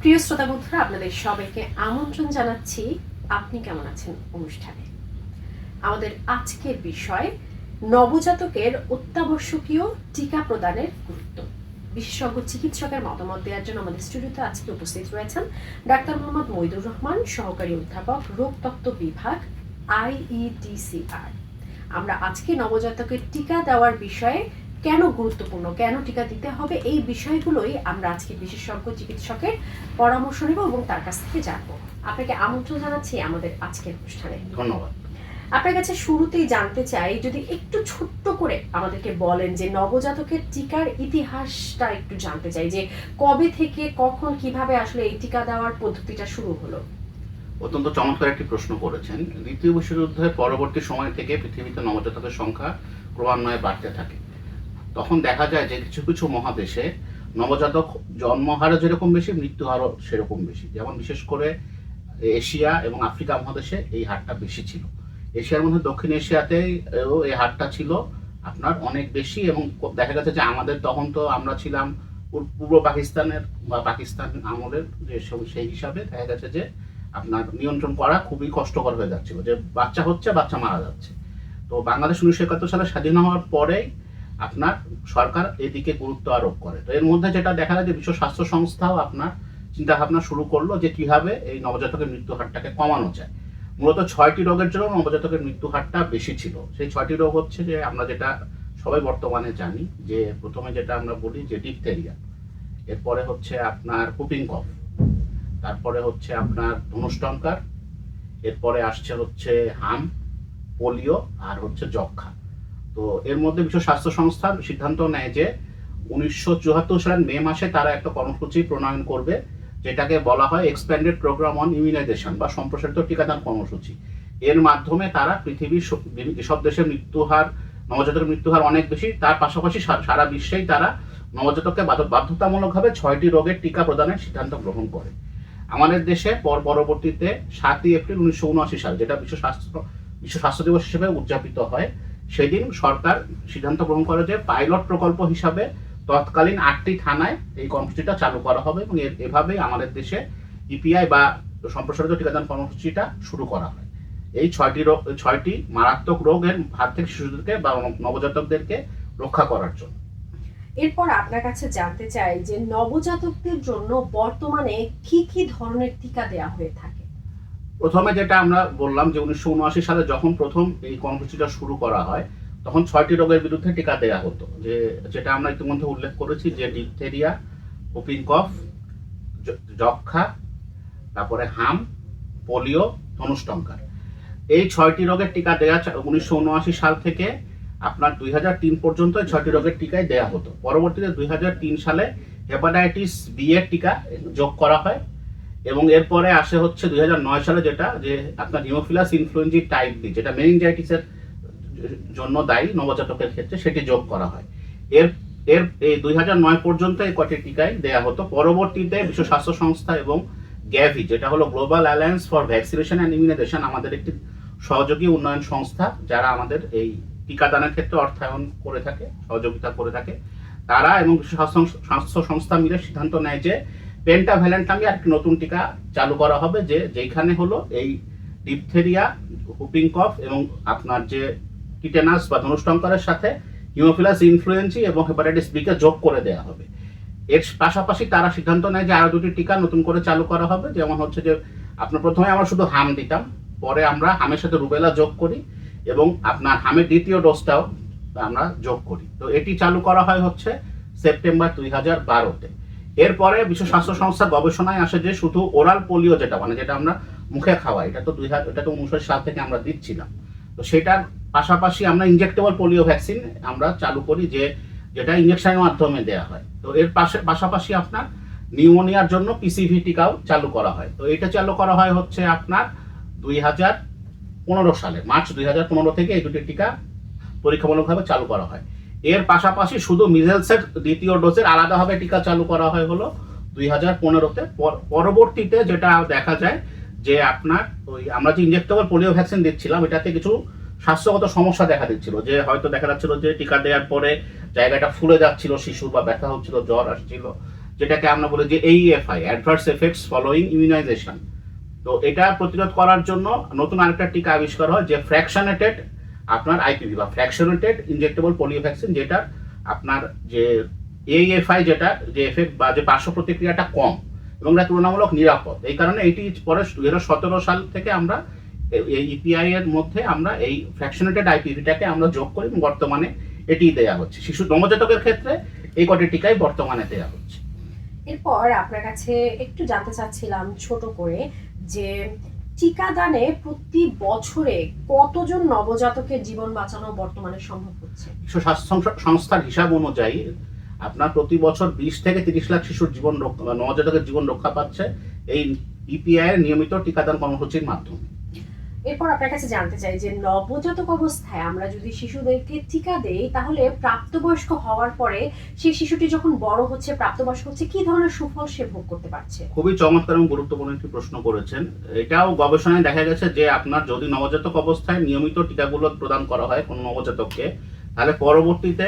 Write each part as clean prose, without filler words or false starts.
প্রিয় শ্রোতা বন্ধুরা, আপনাদের সবাইকে আমন্ত্রণ জানাচ্ছি আপনি কেমন আছেন অনুষ্ঠানে। আমাদের আজকের বিষয় নবজাতকের অত্যাবশ্যকীয় টিকা প্রদানের গুরুত্ব। বিশেষজ্ঞ চিকিৎসকের মতামত দেওয়ার জন্য আমাদের স্টুডিওতে আজকে উপস্থিত রয়েছেন ডাক্তার মোহাম্মদ মইদুর রহমান, সহকারী অধ্যাপক, রোগতত্ত্ব বিভাগ, IEDCR। আমরা আজকে নবজাতকের টিকা দেওয়ার বিষয়ে কেন গুরুত্বপূর্ণ, কেন টিকা দিতে হবে, এই বিষয়গুলোই আমরা আজকে বিশেষজ্ঞ চিকিৎসকের পরামর্শ নেব এবং তার কাছ থেকে জানবো। আপনাকে আমন্ত্রণ জানাচ্ছি আমাদের আজকের অনুষ্ঠানে। ধন্যবাদ। আপনার কাছে শুরুতেই জানতে চাই, যদি একটু ছোট্ট করে আমাদেরকে বলেন যে নবজাতকের টিকার ইতিহাসটা একটু জানতে চাই, যে কবে থেকে কখন কিভাবে আসলে এই টিকা দেওয়ার পদ্ধতিটা শুরু হলো। অত্যন্ত চমৎকার একটি প্রশ্ন করেছেন। দ্বিতীয় বিশ্বযুদ্ধের পরবর্তী সময় থেকে পৃথিবীতে নবজাতকের সংখ্যা ক্রমান্বয়ে বাড়তে থাকে। তখন দেখা যায় যে কিছু কিছু মহাদেশে নবজাতক জন্মহারও যেরকম বেশি, মৃত্যু হারও সেরকম বেশি। যেমন বিশেষ করে এশিয়া এবং আফ্রিকা মহাদেশে এই হারটা বেশি ছিল। এশিয়ার মধ্যে দক্ষিণ এশিয়াতেই এই হারটা ছিল আপনার অনেক বেশি। এবং দেখা গেছে যে আমাদের তখন তো আমরা ছিলাম পূর্ব পাকিস্তানের বা পাকিস্তান আমলের, যে সেই হিসাবে দেখা গেছে যে আপনার নিয়ন্ত্রণ করা খুবই কষ্টকর হয়ে যাচ্ছিল, যে বাচ্চা হচ্ছে, বাচ্চা মারা যাচ্ছে। তো বাংলাদেশ 1971 সালে স্বাধীন হওয়ার পরেই আপনার সরকার এদিকে গুরুত্ব আরোপ করে। তো এর মধ্যে যেটা দেখা যায় যে বিশ্ব স্বাস্থ্য সংস্থাও আপনার চিন্তা ভাবনা শুরু করলো যে কিভাবে এই নবজাতকের মৃত্যু হারটাকে কমানো যায়। মূলত 6টি রোগের জন্য নবজাতকের মৃত্যু হারটা বেশি ছিল। সেই 6টি রোগ হচ্ছে যে আমরা যেটা সবাই বর্তমানে জানি, যে প্রথমে যেটা আমরা বলি যে ডিপথেরিয়া, এরপরে হচ্ছে আপনার হুপিং কফ, তারপরে হচ্ছে আপনার ধনুষ্টঙ্কার, এরপরে আসছে হচ্ছে হাম, পোলিও, আর হচ্ছে যক্ষ্মা। তো এর মধ্যে বিশ্ব স্বাস্থ্য সংস্থা সিদ্ধান্ত নেয় যে 1974 সালের মে মাসে তারা একটা কর্মসূচি প্রণয়ন করবে, যেটাকে বলা হয় এক্সপ্যান্ডেড প্রোগ্রাম অন ইমিউনাইজেশন বা সম্প্রসারিত টিকাদান কর্মসূচি। এর মাধ্যমে তারা পৃথিবীর যেসব দেশের মৃত্যুহার, নবজাতকের মৃত্যুহার অনেক বেশি, তার পাশাপাশি সারা বিশ্বেই তারা নবজাতককে বাধ্যতামূলকভাবে 6টি রোগের টিকা প্রদানের সিদ্ধান্ত গ্রহণ করে। আমাদের দেশে পরবর্তীতে 7ই এপ্রিল 1979 সাল, যেটা বিশ্ব স্বাস্থ্য দিবস হিসেবে উদযাপিত হয়, সেদিন সরকার সিদ্ধান্ত গ্রহণ করে যে পাইলট প্রকল্প হিসাবে তৎকালীন 8টি থানায় এই কর্মসূচিটা চালু করা হবে। এবং এভাবেই আমাদের দেশে ইপিআই বা সম্প্রসারিত টিকাদান কর্মসূচিটা শুরু করা হয়। এই 6টি মারাত্মক রোগের হাত থেকে শিশুদেরকে বা নবজাতকদেরকে রক্ষা করার জন্য। এরপর আপনার কাছে জানতে চাই যে নবজাতকদের জন্য বর্তমানে কি কি ধরনের টিকা দেওয়া হয়ে থাকে। প্রথমে যেটা আমরা বললাম যে 1979 সালে যখন প্রথম এই কর্মসূচিটা শুরু করা হয়, তখন 6টি রোগের বিরুদ্ধে টিকা দেওয়া হতো, যেটা আমরা ইতিমধ্যে উল্লেখ করেছি, যে ডিপথেরিয়া, হুপিং কফ, যক্ষ্মা, তারপরে হাম, পোলিও, ধনুষ্টঙ্কার। এই 6টি রোগের টিকা দেওয়া 1979 সাল থেকে আপনার 2003 পর্যন্ত এই 6টি রোগের টিকাই দেওয়া হতো। পরবর্তীতে 2003 সালে হেপাটাইটিস বি এর টিকা যোগ করা হয়। এবং এরপরে আসে হচ্ছে 2009 সালে যেটা, যে আপনার হিমোফিলাস ইনফ্লুয়েঞ্জি টাইপ বি, যেটা মেনিনজাইটিসের জন্য দায়ী নবজাতকের ক্ষেত্রে, সেটি যোগ করা হয়। এর এর এই 2009 পর্যন্ত এই কটি টিকাই দেয়া হতো। পরবর্তীতে বিশ্ব স্বাস্থ্য সংস্থা এবং গ্যাভি, যেটা হলো global alliance for vaccination and immunization, আমাদের একটি সহযোগী উন্নয়ন সংস্থা, যারা আমাদের এই টিকাদানের ক্ষেত্রে অর্থায়ন করে থাকে, সহযোগিতা করে থাকে, তারা এবং বিশ্ব স্বাস্থ্য সংস্থা মিলে সিদ্ধান্ত নেয় যে পেন্টাভ্যালেন্ট নামে একটি নতুন টিকা চালু করা হবে, যেখানে হলো এই ডিপথেরিয়া, হুপিং কফ এবং আপনার যে টিটেনাস বা ধনুষ্টঙ্কারের সাথে হিমোফিলাস ইনফ্লুয়েঞ্জি এবং হেপাটাইটিস বি কে যোগ করে দেওয়া হবে। এর পাশাপাশি তারা সিদ্ধান্ত নেয় যে আরো 2টি টিকা নতুন করে চালু করা হবে। যেমন হচ্ছে যে আপনার প্রথমে আমরা শুধু হাম দিতাম, পরে আমরা হামের সাথে রুবেলা যোগ করি এবং আপনার হামের দ্বিতীয় ডোজটাও আমরা যোগ করি। তো এটি চালু করা হয় হচ্ছে সেপ্টেম্বর 2012-তে। এরপরে বিশ্ব স্বাস্থ্য সংস্থা গবেষণায় আসে যে শুধু ওরাল পোলিও, যেটা আমরা মুখে খাওয়াই, এটা তো 1959 সাল থেকে আমরা দিচ্ছিলাম। তো সেটার পাশাপাশি আমরা ইনজেক্টেবল পোলিও ভ্যাকসিন আমরা চালু করি, যেটা ইনজেকশনের মাধ্যমে দেওয়া হয়। তো এর পাশাপাশি আপনার নিউমোনিয়ার জন্য পিসিভি টিকাও চালু করা হয়। তো এটা চালু করা হয় হচ্ছে আপনার 2015 সালে, মার্চ 2015 থেকে এই 2টি টিকা পরীক্ষামূলকভাবে চালু করা হয়। এর পাশাপাশি শুধু মিজেলসের দ্বিতীয় ডোজের আলাদাভাবে টিকা চালু করা হয় হলো 2015-তে। পরবর্তীতে যেটা দেখা যায় যে আপনার আমরা যে ইনজেক্টেবল পোলিও ভ্যাকসিন দিচ্ছিলাম, এটাতে কিছু স্বাস্থ্যগত সমস্যা দেখা দিচ্ছিল, যে হয়তো দেখা যাচ্ছিল যে টিকা দেওয়ার পরে জায়গাটা ফুলে যাচ্ছিল শিশু, বা ব্যথা হচ্ছিল, জ্বর আসছিল, যেটাকে আমরা বলি যে AEFI, adverse effects following immunization. তো এটা প্রতিরোধ করার জন্য নতুন আরেকটা টিকা আবিষ্কার হয়, যে ফ্র্যাকশনেটেড আপনার IPV বা ফ্র্যাকশনেটেড ইনজেক্টেবল পোলিও ভ্যাকসিন, যেটা আপনার যে AEFI যেটা যে এফেক্ট বা যে পার্শ্ব প্রতিক্রিয়াটা কম এবং এটা তুলনামূলক নিরাপদ। এই কারণে এটি পরে 2017 সাল থেকে আমরা এই EPI এর মধ্যে আমরা এই ফ্র্যাকশনেটেড IPVটাকে আমরা যোগ করি এবং বর্তমানে এটি দেওয়া হচ্ছে শিশু নবজাতকের ক্ষেত্রে। এই কটি টিকাই বর্তমানে দেওয়া হচ্ছে। এরপর আপনার কাছে একটু জানতে চাচ্ছিলাম ছোট করে, যে টিকাদানে প্রতি বছরে কতজন নবজাতকের জীবন বাঁচানো বর্তমানে সম্ভব হচ্ছে? বিশ্ব স্বাস্থ্য সংস্থার হিসাব অনুযায়ী আপনার প্রতি বছর 20 থেকে 30 লাখ শিশুর জীবন নবজাতকের জীবন রক্ষা পাচ্ছে এই EPI এর নিয়মিত টিকাদান কর্মসূচির মাধ্যমে। এরপর আপনার কাছে জানতে চাই যে নবজাতক অবস্থায় আমরা যদি শিশুদেরকে টিকা দেই, তাহলে প্রাপ্তবয়স্ক হওয়ার পরে সেই শিশুটি যখন বড় হচ্ছে, প্রাপ্তবয়স্ক হচ্ছে, কি ধরনের সুফল সে ভোগ করতে পারছে? খুবই চমৎকার এবং গুরুত্বপূর্ণ একটি প্রশ্ন করেছেন। এটাও গবেষণায় দেখা গেছে যে আপনার যদি নবজাতক অবস্থায় নিয়মিত টিকাগুলো প্রদান করা হয় কোনো নবজাতককে, তাহলে পরবর্তীতে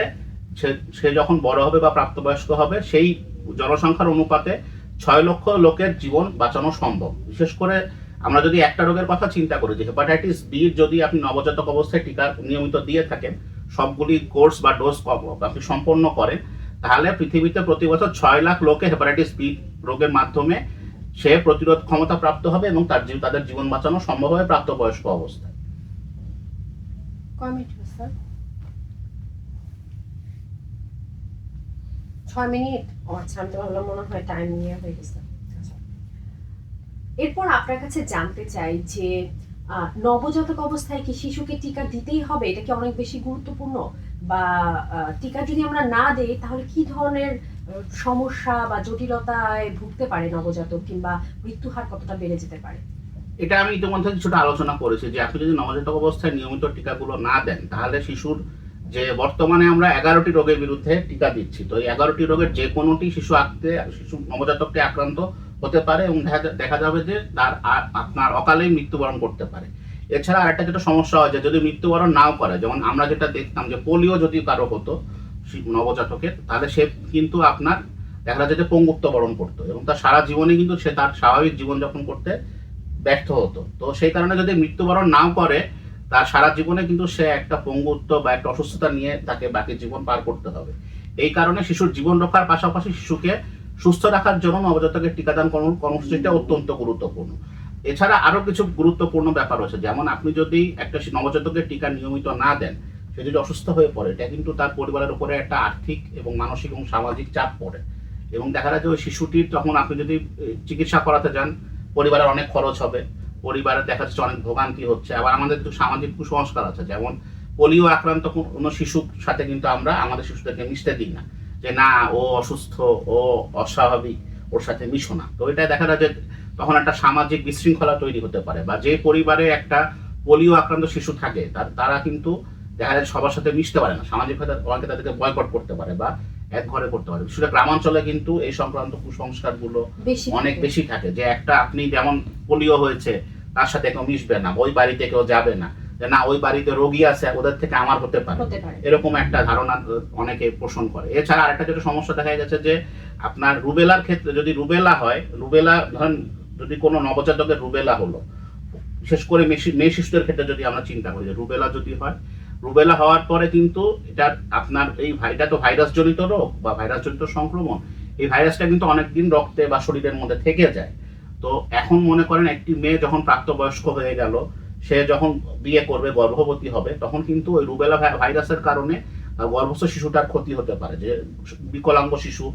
সে যখন বড় হবে বা প্রাপ্তবয়স্ক হবে, সেই জনসংখ্যার অনুপাতে 6 লক্ষ লোকের জীবন বাঁচানো সম্ভব। বিশেষ করে আমরা যদি একটা রোগের কথা চিন্তা করি, যে হেপাটাইটিস বি যদি আপনি নবজাতক অবস্থায় টিকা নিয়মিত দিয়ে থাকেন, সবগুলি কোর্স বা ডোজ আপনি সম্পন্ন করেন, তাহলে পৃথিবীতে প্রতি বছর 6 লাখ লোকে হেপাটাইটিস বি রোগের মাধ্যমে সে প্রতিরোধ ক্ষমতা প্রাপ্ত হবে এবং তাদের জীবন বাঁচানো সম্ভব হবে প্রাপ্তবয়স্ক অবস্থায়। কয় মিনিট স্যার? 6 মিনিট? আচ্ছা, আমি তো ভাবলাম মনে হয় টাইম নিয়ে হয়ে গেছে। এরপর আপনার কাছে জানতে চাই যে নবজাতক অবস্থায় কি শিশুকে টিকা দিতেই হবে? এটা কি অনেক বেশি গুরুত্বপূর্ণ? বা টিকা যদি আমরা না দেই, তাহলে কি ধরনের সমস্যা বা জটিলতায় ভুগতে পারে নবজাতক, কিংবা মৃত্যুর হার কতটা বেড়ে যেতে পারে? এটা আমি ইতিমধ্যে কিছুটা আলোচনা করেছি যে আপনি যদি নবজাতক অবস্থায় নিয়মিত টিকাগুলো না দেন, তাহলে শিশুর যে বর্তমানে আমরা 11টি রোগের বিরুদ্ধে টিকা দিচ্ছি, তো এই 11টি রোগের যে কোনোটি শিশু নবজাতককে আক্রান্ত হতে পারে এবং দেখা যাবে যে তার আপনার অকালেই মৃত্যুবরণ করতে পারে। এছাড়া আরেকটা যেটা সমস্যা হয়, যে যদি মৃত্যুবরণ নাও করে, যেমন আমরা যেটা দেখতাম যে পোলিও যদি কারো হতো নবজাতকের, তাহলে সে কিন্তু আপনার দেখা যায় যে পঙ্গুত্ব বরণ করতো এবং তার সারা জীবনে কিন্তু সে তার স্বাভাবিক জীবনযাপন করতে ব্যর্থ হতো। তো সেই কারণে যদি মৃত্যুবরণ নাও করে, তার সারা জীবনে কিন্তু সে একটা পঙ্গুত্ব বা একটা অসুস্থতা নিয়ে তাকে বাকি জীবন পার করতে হবে। এই কারণে শিশুর জীবন রক্ষার পাশাপাশি শিশুকে সুস্থ রাখার জন্য নবজাতকের টিকাদান কর্মসূচিটা অত্যন্ত গুরুত্বপূর্ণ। এছাড়া আরো কিছু গুরুত্বপূর্ণ ব্যাপার রয়েছে, যেমন আপনি যদি একটা নবজাতকের টিকা নিয়মিত না দেন, সে যদি অসুস্থ হয়ে পড়ে, এটা কিন্তু তার পরিবারের উপরে একটা আর্থিক এবং মানসিক এবং সামাজিক চাপ পড়ে এবং দেখা যায় যে ওই শিশুটির তখন আপনি যদি চিকিৎসা করাতে যান, পরিবারের অনেক খরচ হবে, পরিবারের দেখা যাচ্ছে অনেক ভোগান্তি হচ্ছে। আবার আমাদের কিছু সামাজিক কুসংস্কার আছে, যেমন পোলিও আক্রান্ত কোনো শিশুর সাথে কিন্তু আমরা আমাদের শিশুদেরকে মিশতে দিই না, যে না ও অসুস্থ, ও অস্বাভাবিক, ওর সাথে মিশো না। তো এটা দেখা যায় যে তখন একটা সামাজিক বিশৃঙ্খলা তৈরি হতে পারে, বা যে পরিবারে একটা পোলিও আক্রান্ত শিশু থাকে তারা কিন্তু দেখা যায় সবার সাথে মিশতে পারে না, সামাজিকভাবে অনেকে তাদেরকে বয়কট করতে পারে বা এক ঘরে করতে পারে। বিশেষ করে গ্রামাঞ্চলে কিন্তু এই সংক্রান্ত কুসংস্কারগুলো অনেক বেশি থাকে, যে একটা আপনি যেমন পোলিও হয়েছে তার সাথে কেউ মিশবে না, ওই বাড়িতে কেউ যাবে না, যে না ওই বাড়িতে রোগী আছে, ওদের থেকে আমার হতে পারে, এরকম একটা ধারণা অনেকে পোষণ করে। এছাড়া আরেকটা যেটা সমস্যা দেখা গেছে, যে আপনার রুবেলার ক্ষেত্রে যদি রুবেলা হয়, রুবেলা ধরেন যদি কোনো নবজাতকের রুবেলা হলো, বিশেষ করে মেয়ে শিশুদের ক্ষেত্রে যদি আমরা চিন্তা করি যে রুবেলা যদি হয়, রুবেলা হওয়ার পরে কিন্তু এটা আপনার এটা তো ভাইরাস জনিত রোগ বা ভাইরাস জনিত সংক্রমণ, এই ভাইরাসটা কিন্তু অনেকদিন রক্তে বা শরীরের মধ্যে থেকে যায়। তো এখন মনে করেন একটি মেয়ে যখন প্রাপ্তবয়স্ক হয়ে গেল, সে যখন বিয়ে করবে, গর্ভবতী হবে, তখন কিন্তু ওই রুবেলা ভাইরাসের কারণে গর্ভস্থ শিশুটার ক্ষতি হতে পারে, যে বিকলাঙ্গ শিশু,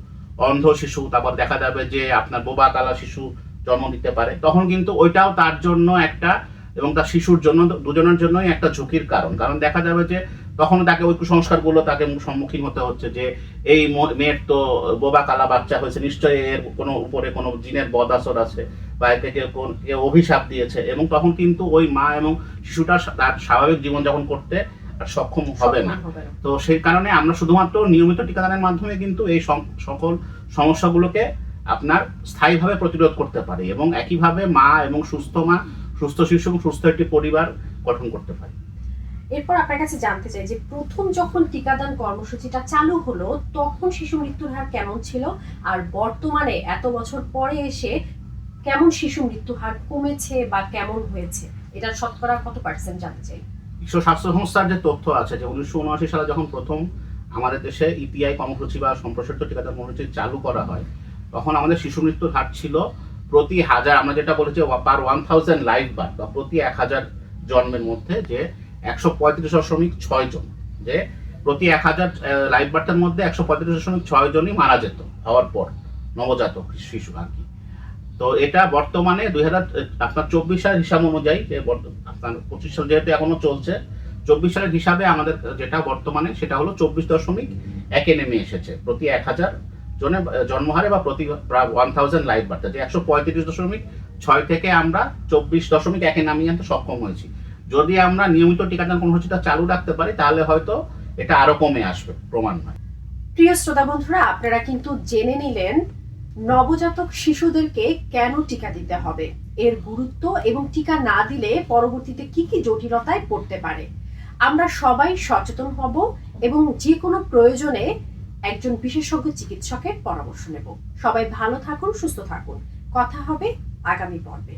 অন্ধ শিশু, তারপর দেখা যাবে যে আপনার বোবা কালা শিশু জন্ম দিতে পারে। তখন কিন্তু ওইটাও তার জন্য একটা এবং তার শিশুর জন্য, দুজনের জন্যই একটা ঝুঁকির কারণ। কারণ দেখা যাবে যে তখন তাকে ওই কুসংস্কারগুলো তাকে সম্মুখীন হতে হচ্ছে, যে এই মেয়ের তো বোবা কালা বাচ্চা হয়েছে, নিশ্চয়ই এর কোনো উপরে কোনো জিনের বদ আসর আছে বা একে কেউ অভিশাপ দিয়েছে, এবং তখন কিন্তু ওই মা এবং শিশুটা তার স্বাভাবিক জীবনযাপন করতে সক্ষম হবে না। তো সেই কারণে আমরা শুধুমাত্র নিয়মিত টিকাদানের মাধ্যমে কিন্তু এই সকল সমস্যাগুলোকে আপনার স্থায়ীভাবে প্রতিরোধ করতে পারি এবং একইভাবে মা এবং সুস্থ মা, সুস্থ শিশু এবং সুস্থ একটি পরিবার গঠন করতে পারি। এরপর আপনার কাছে জানতে চাই যে প্রথম যখন টিকাদান কর্মসূচিটা চালু হলো তখন শিশু মৃত্যুর হার কেমন ছিল, আর বর্তমানে এত বছর পরে এসে কেমন শিশু মৃত্যু হার কমেছে বা কেমন হয়েছে, এটার শতকরা কত পার্সেন্ট জানতে চাই। বিশ্ব স্বাস্থ্য সংস্থার যে তথ্য আছে যে 1979 সালে যখন প্রথম আমাদের দেশে ইপিআই কর্মসূচি বা সম্প্রসারিত টিকাদান কর্মসূচি চালু করা হয়, তখন আমাদের শিশু মৃত্যুর হার ছিল প্রতি হাজার, আমরা যেটা বলেছি পার 1000 লাইভ বার্থ বা প্রতি 1000 জন্মের মধ্যে যে 135.6 জন, যে প্রতি 1000 লাইভ বার্থের মধ্যে 135.6 জনই মারা যেত হওয়ার পর, নবজাতক শিশু আর কি। তো এটা বর্তমানে 2024 সালের হিসাব অনুযায়ী, যে আপনার 25 সাল যেহেতু এখনো চলছে, 24 সালের হিসাবে আমাদের যেটা বর্তমানে সেটা হলো 24.1 নেমে এসেছে প্রতি 1000 জনে জন্মহারে বা প্রতি 1000 লাইভ বার্থে, যে 135.6 থেকে আমরা 24.1 নামিয়ে আনতে সক্ষম হয়েছি। যদি আমরা নিয়মিত টিকাদান কর্মসূচিটা চালু রাখতে পারি তাহলে হয়তো এটা আরো কমে আসবে, প্রমাণ হয়। প্রিয় শ্রোতা বন্ধুরা, আপনারা কিন্তু জেনে নিলেন নবজাতক শিশুদেরকে কেন টিকা দিতে হবে, এর গুরুত্ব এবং টিকা না দিলে পরবর্তীতে কি কি জটিলতায় পড়তে পারে। আমরা সবাই সচেতন হব এবং যে কোনো প্রয়োজনে একজন বিশেষজ্ঞ চিকিৎসকের পরামর্শ নেব। সবাই ভালো থাকুন, সুস্থ থাকুন। কথা হবে আগামী পর্বে।